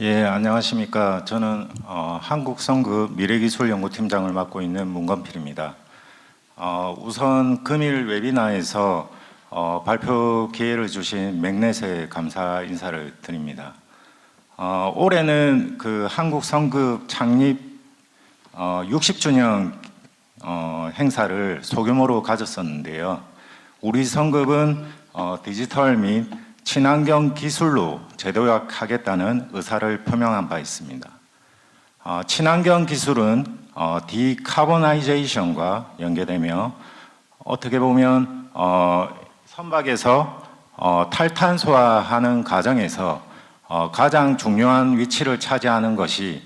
예, 안녕하십니까. 저는 한국성급 미래기술연구팀장을 맡고 있는 문건필입니다. 우선 금일 웨비나에서 발표 기회를 주신 맥넷에 감사 인사를 드립니다. 올해는 그 한국성급 창립 60주년 행사를 소규모로 가졌었는데요. 우리 성급은 디지털 및 친환경 기술로 재도약하겠다는 의사를 표명한 바 있습니다. 친환경 기술은 디카보나이제이션과 연계되며 어떻게 보면 선박에서 탈탄소화하는 과정에서 가장 중요한 위치를 차지하는 것이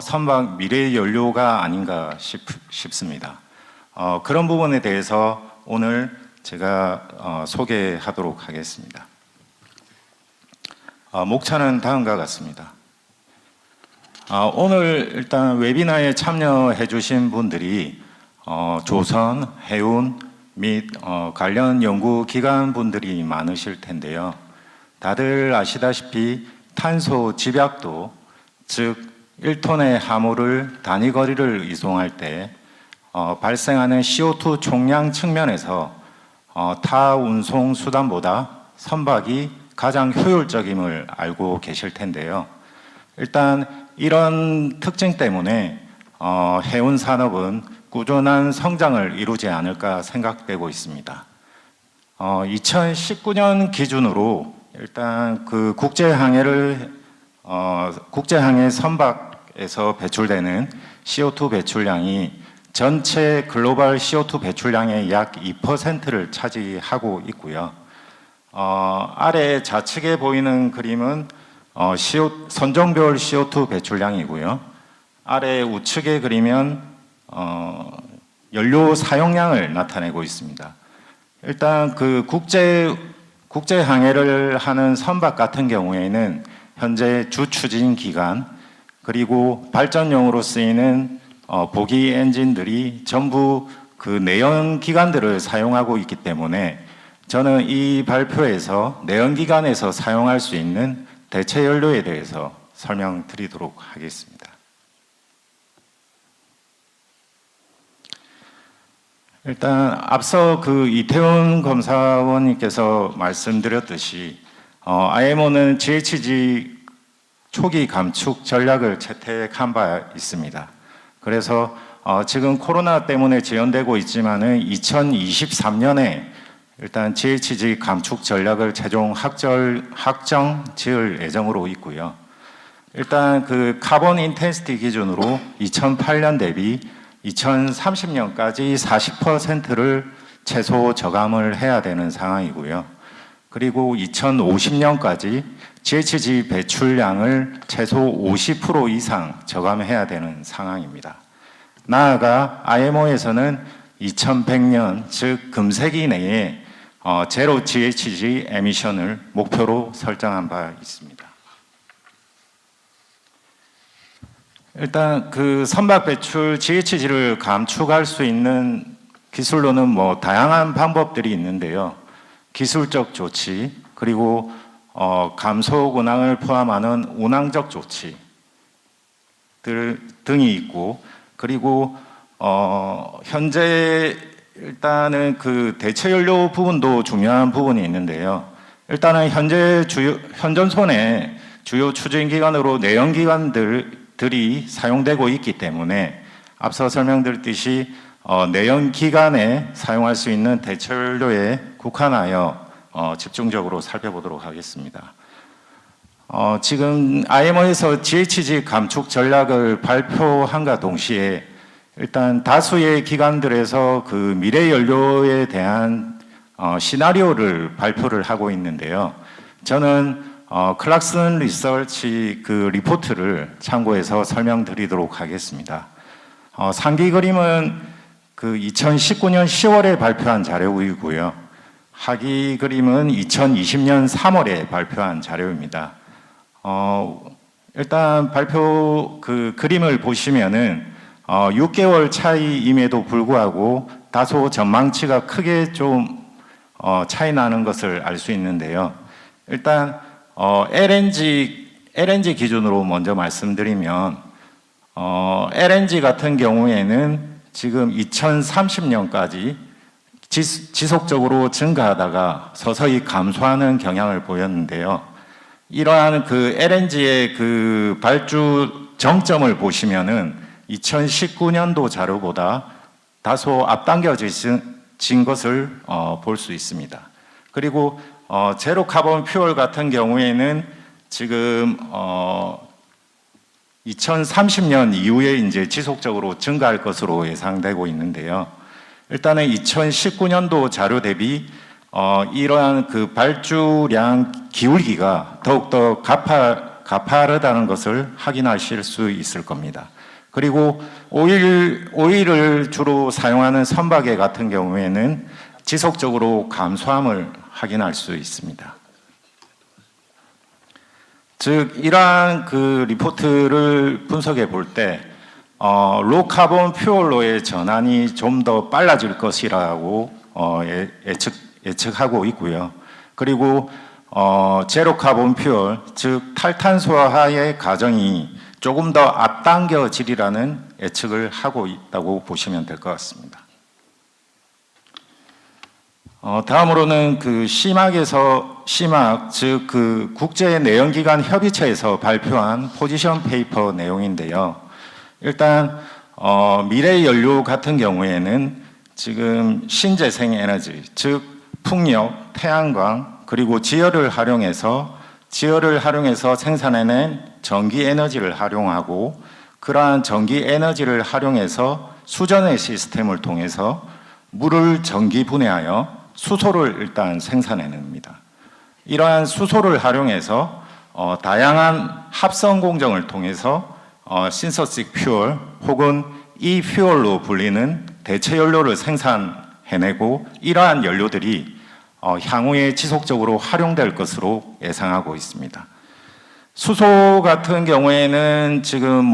선박 미래 연료가 아닌가 싶습니다. 그런 부분에 대해서 오늘 제가 소개하도록 하겠습니다. 목차는 다음과 같습니다. 오늘 일단 웨비나에 참여해 주신 분들이 조선, 해운 및 관련 연구기관 분들이 많으실 텐데요. 다들 아시다시피 탄소 집약도, 즉 1톤의 화물을 단위 거리를 이송할 때 발생하는 CO2 총량 측면에서 타 운송 수단보다 선박이 가장 효율적임을 알고 계실 텐데요. 일단 이런 특징 때문에 해운 산업은 꾸준한 성장을 이루지 않을까 생각되고 있습니다. 2019년 기준으로 일단 그 국제항해 선박에서 배출되는 CO2 배출량이 전체 글로벌 CO2 배출량의 약 2%를 차지하고 있고요. 아래 좌측에 보이는 그림은 선종별 CO2 배출량이고요. 아래 우측에 그리면 연료 사용량을 나타내고 있습니다. 일단 그 국제 항해를 하는 선박 같은 경우에는 현재 주 추진 기간 그리고 발전용으로 쓰이는 보기 엔진들이 전부 그 내연 기관들을 사용하고 있기 때문에 저는 이 발표에서 내연기관에서 사용할 수 있는 대체 연료에 대해서 설명드리도록 하겠습니다. 일단 앞서 그 이태훈 검사원님께서 말씀드렸듯이 IMO는 GHG 초기 감축 전략을 채택한 바 있습니다. 그래서 지금 코로나 때문에 지연되고 있지만은 2023년에 일단 GHG 감축 전략을 최종 확정 지을 예정으로 있고요. 일단 그 카본 인텐시티 기준으로 2008년 대비 2030년까지 40%를 최소 저감을 해야 되는 상황이고요. 그리고 2050년까지 GHG 배출량을 최소 50% 이상 저감해야 되는 상황입니다. 나아가 IMO에서는 2100년, 즉 금세기 내에 제로 GHG 에미션을 목표로 설정한 바 있습니다. 일단 그 선박 배출 GHG를 감축할 수 있는 기술로는 다양한 방법들이 있는데요. 기술적 조치, 그리고 감속 운항을 포함하는 운항적 조치들 등이 있고, 그리고 현재 일단은 그 대체 연료 부분도 중요한 부분이 있는데요. 일단은 현존선의 주요 추진 기관으로 내연 기관들이 사용되고 있기 때문에 앞서 설명드렸듯이 내연 기관에 사용할 수 있는 대체 연료에 국한하여 집중적으로 살펴보도록 하겠습니다. 지금 IMO에서 GHG 감축 전략을 발표함과 동시에 일단 다수의 기관들에서 그 미래 연료에 대한 시나리오를 발표를 하고 있는데요. 저는 클락슨 리서치 그 리포트를 참고해서 설명드리도록 하겠습니다. 상기 그림은 그 2019년 10월에 발표한 자료이고요. 하기 그림은 2020년 3월에 발표한 자료입니다. 일단 발표 그 그림을 보시면은 6개월 차이임에도 불구하고 다소 전망치가 크게 좀 차이 나는 것을 알 수 있는데요. 일단 LNG LNG 기준으로 먼저 말씀드리면 LNG 같은 경우에는 지금 2030년까지 지속적으로 증가하다가 서서히 감소하는 경향을 보였는데요. 이러한 그 LNG의 그 발주 정점을 보시면은 2019년도 자료보다 다소 앞당겨진 것을 볼 수 있습니다. 그리고 제로 카본 퓨얼 같은 경우에는 지금 2030년 이후에 이제 지속적으로 증가할 것으로 예상되고 있는데요. 일단은 2019년도 자료 대비 이러한 그 발주량 기울기가 더욱더 가파르다는 것을 확인하실 수 있을 겁니다. 그리고 오일을 주로 사용하는 선박에 같은 경우에는 지속적으로 감소함을 확인할 수 있습니다. 즉 이러한 그 리포트를 분석해 볼 때 로카본 퓨얼로의 전환이 좀 더 빨라질 것이라고 예측하고 있고요. 그리고 제로 카본 퓨얼, 즉 탈탄소화의 과정이 조금 더 앞당겨지리라는 예측을 하고 있다고 보시면 될 것 같습니다. 다음으로는 그 시막, 즉 그 국제 내연기관 협의체에서 발표한 포지션 페이퍼 내용인데요. 일단 미래 연료 같은 경우에는 지금 신재생 에너지, 즉 풍력, 태양광, 그리고 지열을 활용해서 생산해낸 전기 에너지를 활용하고, 그러한 전기 에너지를 활용해서 수전의 시스템을 통해서 물을 전기 분해하여 수소를 일단 생산해냅니다. 이러한 수소를 활용해서 다양한 합성 공정을 통해서 신서식 퓨얼 혹은 이 퓨얼로 불리는 대체 연료를 생산해내고, 이러한 연료들이 향후에 지속적으로 활용될 것으로 예상하고 있습니다. 수소 같은 경우에는 지금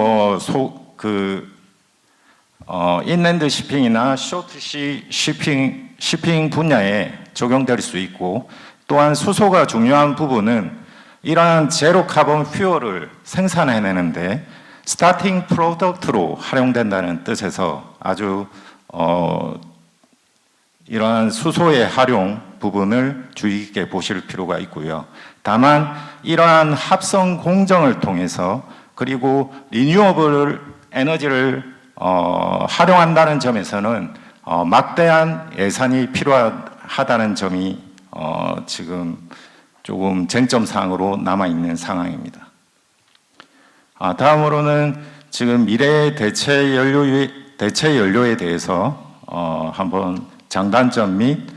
인랜드 shipping이나 쇼트시 shipping 분야에 적용될 수 있고, 또한 수소가 중요한 부분은 이러한 제로 카본 퓨얼을 생산해내는데 스타팅 프로덕트로 활용된다는 뜻에서 아주 이러한 수소의 활용 부분을 주의 깊게 보실 필요가 있고요. 다만 이러한 합성 공정을 통해서 그리고 리뉴어블 에너지를 활용한다는 점에서는 막대한 예산이 필요하다는 점이 지금 조금 쟁점 사항으로 남아 있는 상황입니다. 다음으로는 지금 미래의 대체 연료에 대해서 한번 장단점 및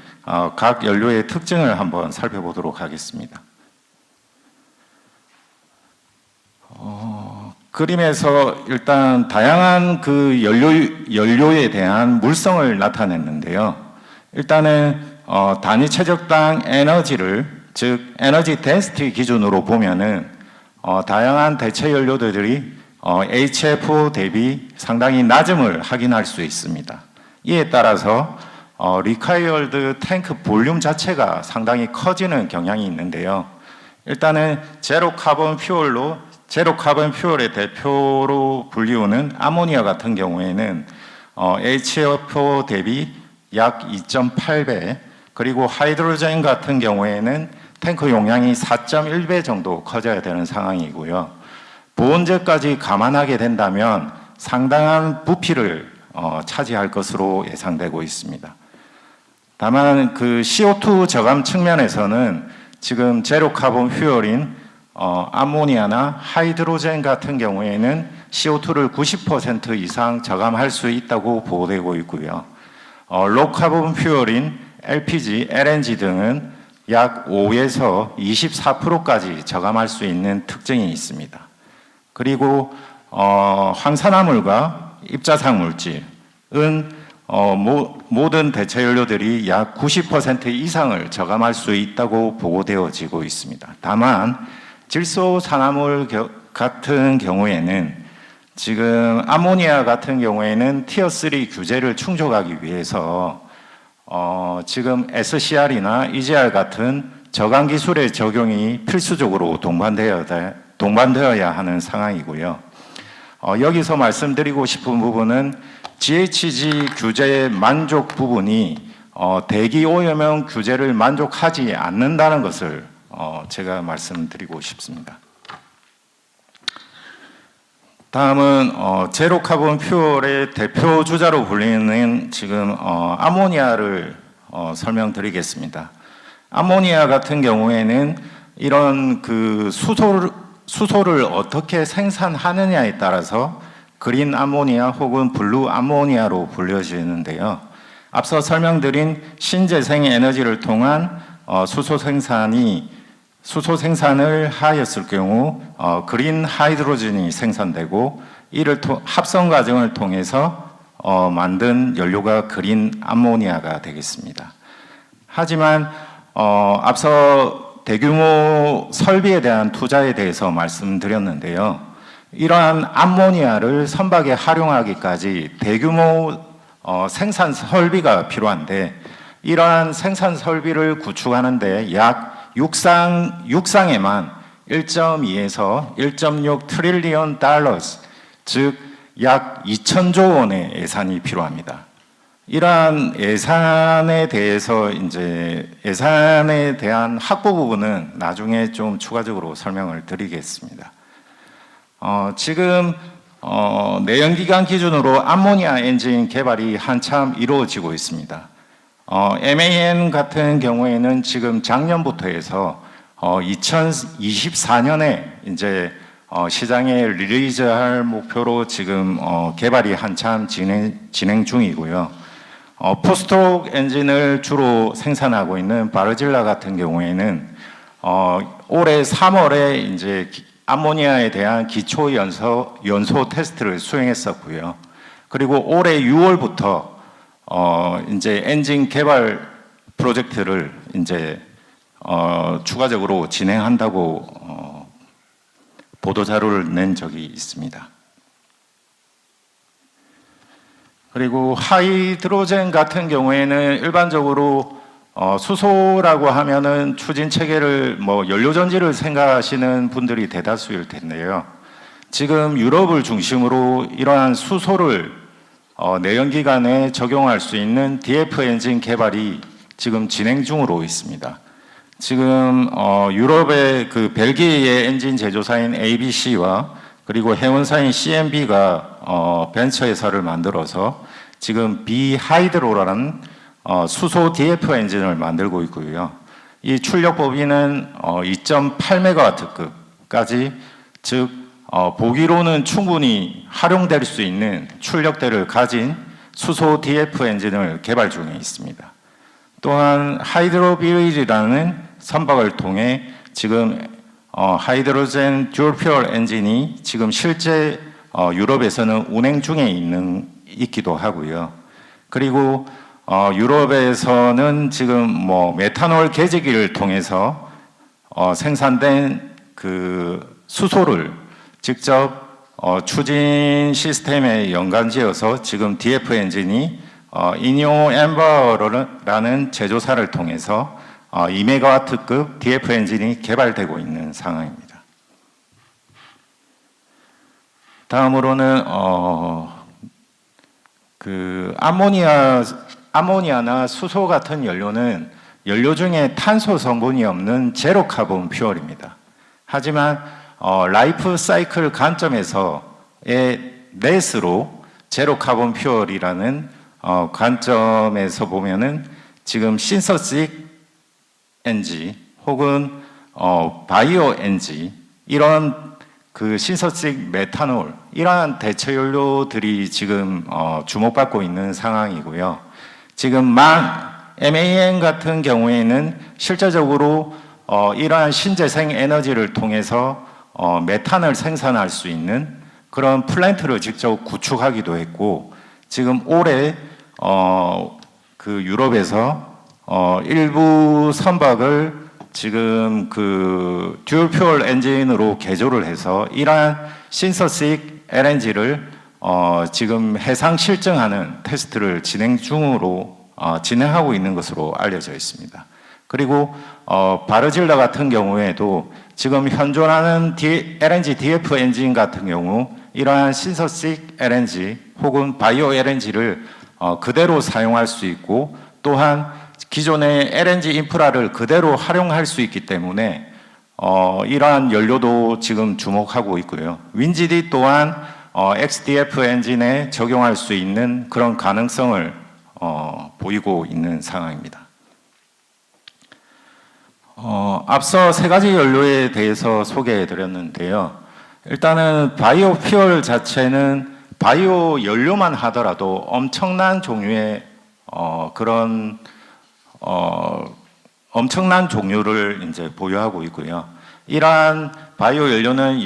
각 연료의 특징을 한번 살펴보도록 하겠습니다. 그림에서 일단 다양한 그 연료에 대한 물성을 나타냈는데요. 일단은 단위 최적당 에너지를, 즉 에너지 덴시티 기준으로 보면은 다양한 대체 연료들이 HFO 대비 상당히 낮음을 확인할 수 있습니다. 이에 따라서 required 탱크 볼륨 자체가 상당히 커지는 경향이 있는데요. 일단은 제로 카본 퓨얼의 대표로 불리우는 아모니아 같은 경우에는 HFO 대비 약 2.8배, 그리고 하이드로젠 같은 경우에는 탱크 용량이 4.1배 정도 커져야 되는 상황이고요. 보온재까지 감안하게 된다면 상당한 부피를 차지할 것으로 예상되고 있습니다. 다만 그 CO2 저감 측면에서는 지금 제로 카본 퓨얼인 아모니아나 하이드로젠 같은 경우에는 CO2를 90% 이상 저감할 수 있다고 보고되고 있고요. 로 카본 퓨얼인 LPG, LNG 등은 약 5에서 24%까지 저감할 수 있는 특징이 있습니다. 그리고 황산화물과 입자상 물질은 모든 대체 연료들이 약 90% 이상을 저감할 수 있다고 보고되어지고 있습니다. 다만 질소산화물 같은 경우에는 지금 아모니아 같은 경우에는 티어3 규제를 충족하기 위해서 지금 SCR이나 EGR 같은 저감 기술의 적용이 필수적으로 동반되어야 동반되어야 하는 상황이고요. 여기서 말씀드리고 싶은 부분은 GHG 규제의 만족 부분이 대기 오염형 규제를 만족하지 않는다는 것을 제가 말씀드리고 싶습니다. 다음은 제로 카본 퓨얼의 대표 주자로 불리는 지금 아모니아를 설명드리겠습니다. 아모니아 같은 경우에는 이런 그 수소를 어떻게 생산하느냐에 따라서 그린 아모니아 혹은 블루 아모니아로 불려지는데요. 앞서 설명드린 신재생 에너지를 통한 수소 생산을 하였을 경우 그린 하이드로젠이 생산되고 이를 합성 과정을 통해서 만든 연료가 그린 아모니아가 되겠습니다. 하지만 앞서 대규모 설비에 대한 투자에 대해서 말씀드렸는데요. 이러한 아모니아를 선박에 활용하기까지 대규모 생산 설비가 필요한데 이러한 생산 설비를 구축하는데 약 육상에만 1.2에서 1.6 트릴리언 달러, 즉 약 2천조 원의 예산이 필요합니다. 이러한 예산에 대한 확보 부분은 나중에 좀 추가적으로 설명을 드리겠습니다. 지금 내연기관 기준으로 암모니아 엔진 개발이 한참 이루어지고 있습니다. MAN 같은 경우에는 지금 작년부터 해서 2024년에 이제 시장에 리리즈할 목표로 지금 개발이 한참 진행 중이고요. 포스트록 엔진을 주로 생산하고 있는 바르질라 같은 경우에는 올해 3월에 이제 암모니아에 대한 기초 연소 테스트를 수행했었고요. 그리고 올해 6월부터 이제 엔진 개발 프로젝트를 이제 추가적으로 진행한다고 보도 자료를 낸 적이 있습니다. 그리고 하이드로젠 같은 경우에는 일반적으로 수소라고 하면은 추진 체계를 연료 전지를 생각하시는 분들이 대다수일 텐데요. 지금 유럽을 중심으로 이러한 수소를 내연기관에 적용할 수 있는 DF 엔진 개발이 지금 진행 중으로 있습니다. 지금 유럽의 그 벨기에의 엔진 제조사인 ABC와 그리고 해운사인 CMB가 벤처 회사를 만들어서 지금 비하이드로라는 수소 DF 엔진을 만들고 있고요. 이 출력 범위는 2.8메가와트급까지, 즉 보기로는 충분히 활용될 수 있는 출력대를 가진 수소 DF 엔진을 개발 중에 있습니다. 또한 하이드로빌이라는 선박을 통해 지금 하이드로젠 듀얼퓨얼 엔진이 지금 실제 유럽에서는 운행 중에 있기도 하고요. 그리고 유럽에서는 지금 메탄올 개제기를 통해서 생산된 그 수소를 직접 추진 시스템에 연관지어서 지금 DF 엔진이 이니오 엠버라는 제조사를 통해서 2메가와트급 DF 엔진이 개발되고 있는 상황입니다. 다음으로는 그 아모니아나 수소 같은 연료는 연료 중에 탄소 성분이 없는 제로 카본 퓨얼입니다. 하지만 라이프 사이클 관점에서의 넷으로 제로 카본 퓨얼이라는 관점에서 보면은 지금 신서식 NG 혹은 바이오 NG 이런 그 신서식 메탄올 이러한 대체 연료들이 지금 주목받고 있는 상황이고요. 지금 MAN 같은 경우에는 실제적으로 이러한 신재생 에너지를 통해서 메탄을 생산할 수 있는 그런 플랜트를 직접 구축하기도 했고, 지금 올해 그 유럽에서 일부 선박을 지금 그 듀얼 퓨얼 엔진으로 개조를 해서 이러한 신서식 LNG를 지금 해상 실증하는 테스트를 진행하고 있는 것으로 알려져 있습니다. 그리고 바르질라 같은 경우에도 지금 현존하는 LNG DF 엔진 같은 경우 이러한 신서식 LNG 혹은 바이오 LNG를 그대로 사용할 수 있고 또한 기존의 LNG 인프라를 그대로 활용할 수 있기 때문에 이러한 연료도 지금 주목하고 있고요. 윈지디 또한 XDF 엔진에 적용할 수 있는 그런 가능성을 보이고 있는 상황입니다. 앞서 세 가지 연료에 대해서 소개해 드렸는데요. 일단은 바이오 퓨얼 자체는 바이오 연료만 하더라도 엄청난 종류의 엄청난 종류를 이제 보유하고 있고요. 이러한 바이오 연료는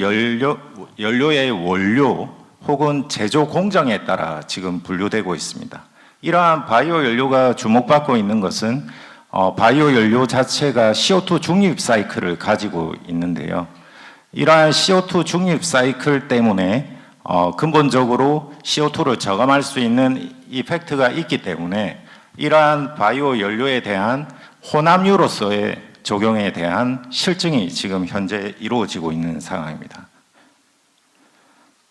연료의 원료 혹은 제조 공정에 따라 지금 분류되고 있습니다. 이러한 바이오 연료가 주목받고 있는 것은 바이오 연료 자체가 CO2 중립 사이클을 가지고 있는데요. 이러한 CO2 중립 사이클 때문에 근본적으로 CO2를 저감할 수 있는 이펙트가 있기 때문에 이러한 바이오 연료에 대한 혼합유로서의 적용에 대한 실증이 지금 현재 이루어지고 있는 상황입니다.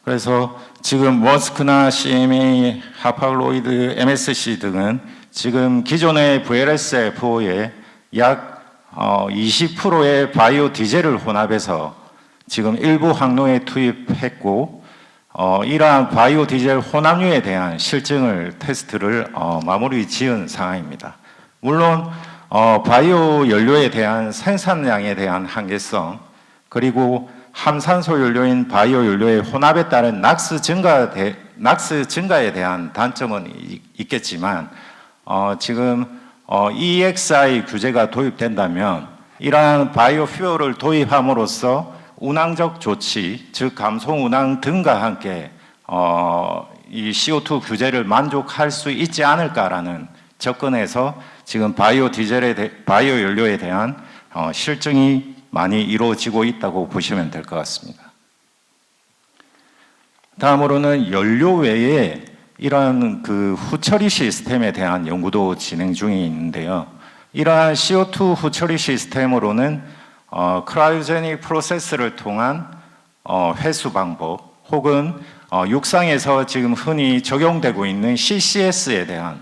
그래서 지금 머스크나 CMA, 하팔로이드, MSC 등은 지금 기존의 VLSFO에 약 20%의 바이오 디젤을 혼합해서 지금 일부 항로에 투입했고 이러한 바이오 디젤 혼합유에 대한 실증을 테스트를 마무리 지은 상황입니다. 물론 바이오 연료에 대한 생산량에 대한 한계성 그리고 함산소 연료인 바이오 연료의 혼합에 따른 낙스 증가에 대한 단점은 있겠지만 지금 EEXI 규제가 도입된다면 이러한 바이오 퓨얼을 도입함으로써 운항적 조치, 즉 감속 운항 등과 함께 이 CO2 규제를 만족할 수 있지 않을까라는 접근에서 지금 바이오 연료에 대한 실증이 많이 이루어지고 있다고 보시면 될 것 같습니다. 다음으로는 연료 외에 이러한 그 후처리 시스템에 대한 연구도 진행 중에 있는데요. 이러한 CO2 후처리 시스템으로는 크라이오제닉 프로세스를 통한 회수 방법 혹은 육상에서 지금 흔히 적용되고 있는 CCS에 대한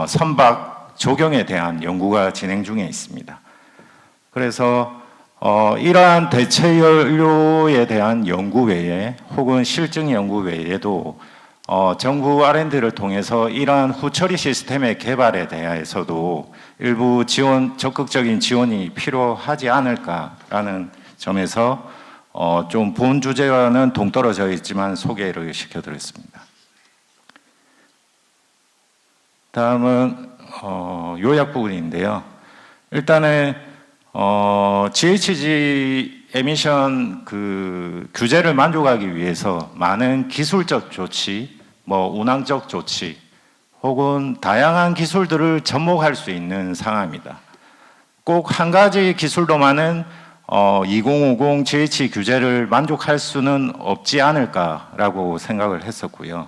선박 적용에 대한 연구가 진행 중에 있습니다. 그래서 이러한 대체 연료에 대한 연구 외에 혹은 실증 연구 외에도 정부 R&D를 통해서 이러한 후처리 시스템의 개발에 대해서도 일부 적극적인 지원이 필요하지 않을까라는 점에서 좀 본 주제와는 동떨어져 있지만 소개를 시켜드렸습니다. 다음은 요약 부분인데요. 일단은 GHG 에미션 규제를 만족하기 위해서 많은 기술적 조치, 운항적 조치 혹은 다양한 기술들을 접목할 수 있는 상황입니다. 꼭 한 가지 기술로만은 2050 GHG 규제를 만족할 수는 없지 않을까라고 생각을 했었고요.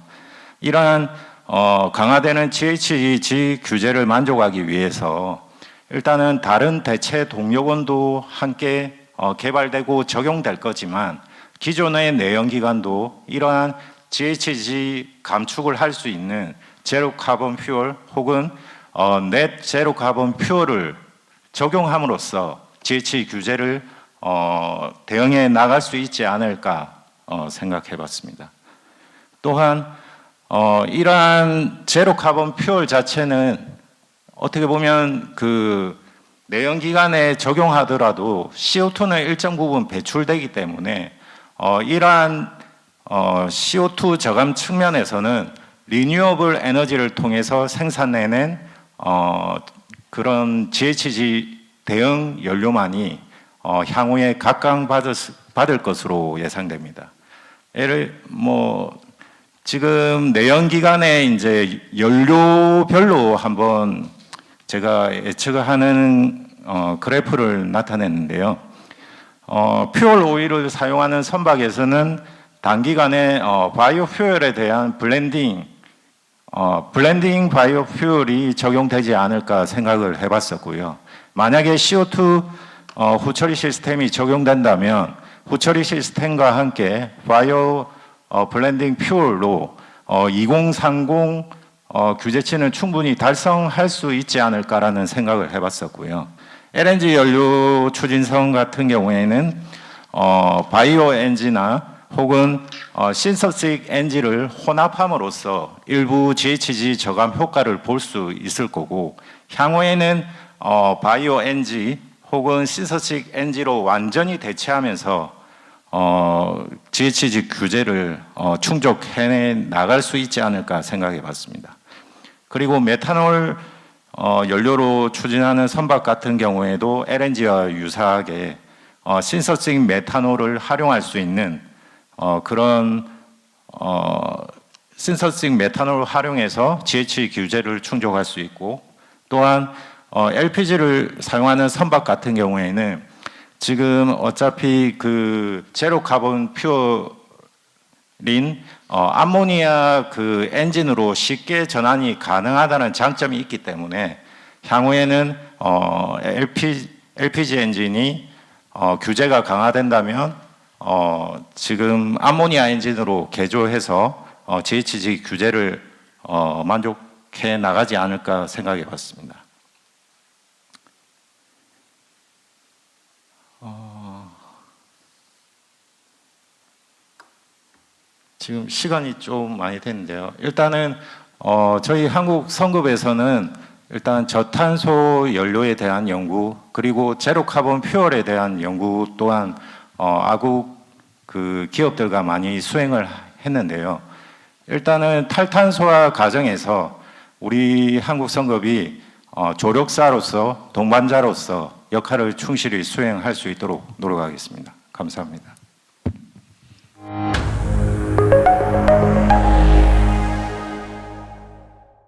이러한 강화되는 GHG 규제를 만족하기 위해서 일단은 다른 대체 동력원도 함께 개발되고 적용될 거지만 기존의 내연기관도 이러한 GHG 감축을 할 수 있는 제로 카본 퓨얼 혹은 넷 제로 카본 퓨얼을 적용함으로써 GHG 규제를 대응해 나갈 수 있지 않을까 생각해 봤습니다. 또한 이러한 제로 카본 퓨얼 자체는 어떻게 보면 내연기관에 적용하더라도 CO2는 일정 부분 배출되기 때문에 이러한 CO2 저감 측면에서는 리뉴어블 에너지를 통해서 생산해낸 그런 GHG 대응 연료만이 향후에 각광받을 것으로 예상됩니다. 지금 내연기관의 이제 연료별로 한번 제가 예측하는 그래프를 나타냈는데요. 퓨얼 오일을 사용하는 선박에서는 단기간에 바이오 퓨얼에 대한 블렌딩 바이오 퓨얼이 적용되지 않을까 생각을 해봤었고요. 만약에 CO2 후처리 시스템이 적용된다면 후처리 시스템과 함께 바이오 블렌딩 퓨얼로 2030 규제치는 충분히 달성할 수 있지 않을까라는 생각을 해봤었고요. LNG 연료 추진선 같은 경우에는 바이오 엔진이나 혹은 신서식 엔진을 혼합함으로써 일부 GHG 저감 효과를 볼 수 있을 거고, 향후에는 바이오 엔진 혹은 신서식 엔진로 완전히 대체하면서 GHG 규제를 충족해 나갈 수 있지 않을까 생각해 봤습니다. 그리고 메탄올 연료로 추진하는 선박 같은 경우에도 LNG와 유사하게 신서식 메탄올을 활용할 수 있는 그런 신서식 메탄올을 활용해서 GHG 규제를 충족할 수 있고, 또한 LPG를 사용하는 선박 같은 경우에는 지금 어차피 그 제로 카본 퓨어린 암모니아 그 엔진으로 쉽게 전환이 가능하다는 장점이 있기 때문에 향후에는 LPG 엔진이 규제가 강화된다면 지금 암모니아 엔진으로 개조해서 GHG 규제를 만족해 나가지 않을까 생각해 봤습니다. 지금 시간이 좀 많이 됐는데요. 일단은 저희 한국 성급에서는 일단 저탄소 연료에 대한 연구, 그리고 제로 카본 퓨얼에 대한 연구 또한 아국 그 기업들과 많이 수행을 했는데요. 일단은 탈탄소화 과정에서 우리 한국 성급이 조력사로서 동반자로서 역할을 충실히 수행할 수 있도록 노력하겠습니다. 감사합니다.